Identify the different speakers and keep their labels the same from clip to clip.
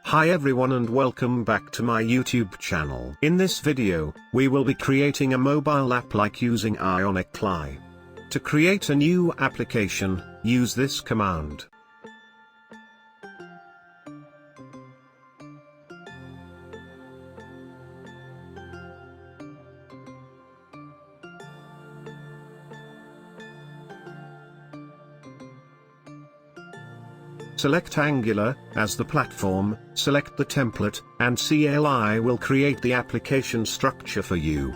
Speaker 1: Hi everyone and welcome back to my YouTube channel. In this video, we will be creating a mobile app like using Ionic App. To create a new application, use this command. Select Angular as the platform, select the template, and CLI will create the application structure for you.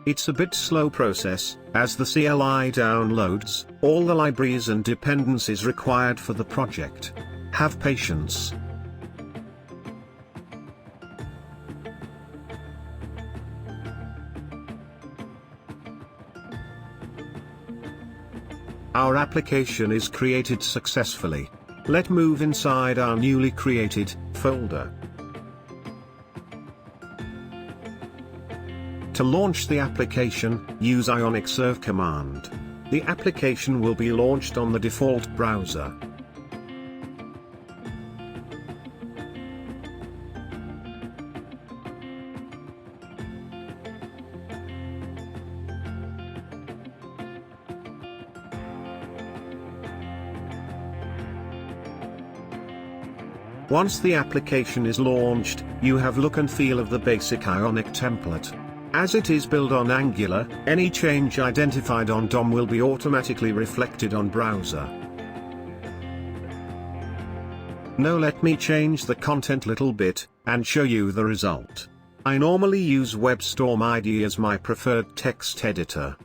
Speaker 1: It's a bit slow process, as the CLI downloads all the libraries and dependencies required for the project. Have patience. Our application is created successfully. Let's move inside our newly created folder. To launch the application, use Ionic serve command. The application will be launched on the default browser. Once the application is launched, you have look and feel of the basic Ionic template. As it is built on Angular, any change identified on DOM will be automatically reflected on browser. Now let me change the content little bit, and show you the result. I normally use WebStorm IDE as my preferred text editor.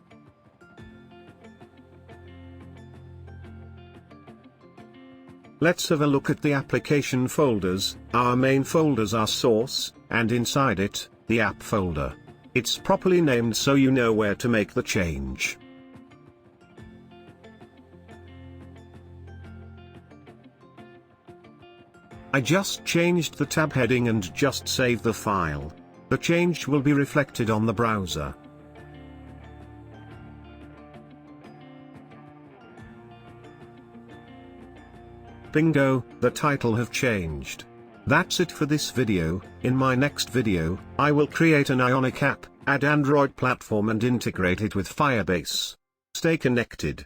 Speaker 1: Let's have a look at the application folders. Our main folders are source, and inside it, the app folder. It's properly named so you know where to make the change. I just changed the tab heading and just save the file. The change will be reflected on the browser. Bingo, the title have changed. That's it for this video. In my next video, I will create an Ionic app, add Android platform and integrate it with Firebase. Stay connected.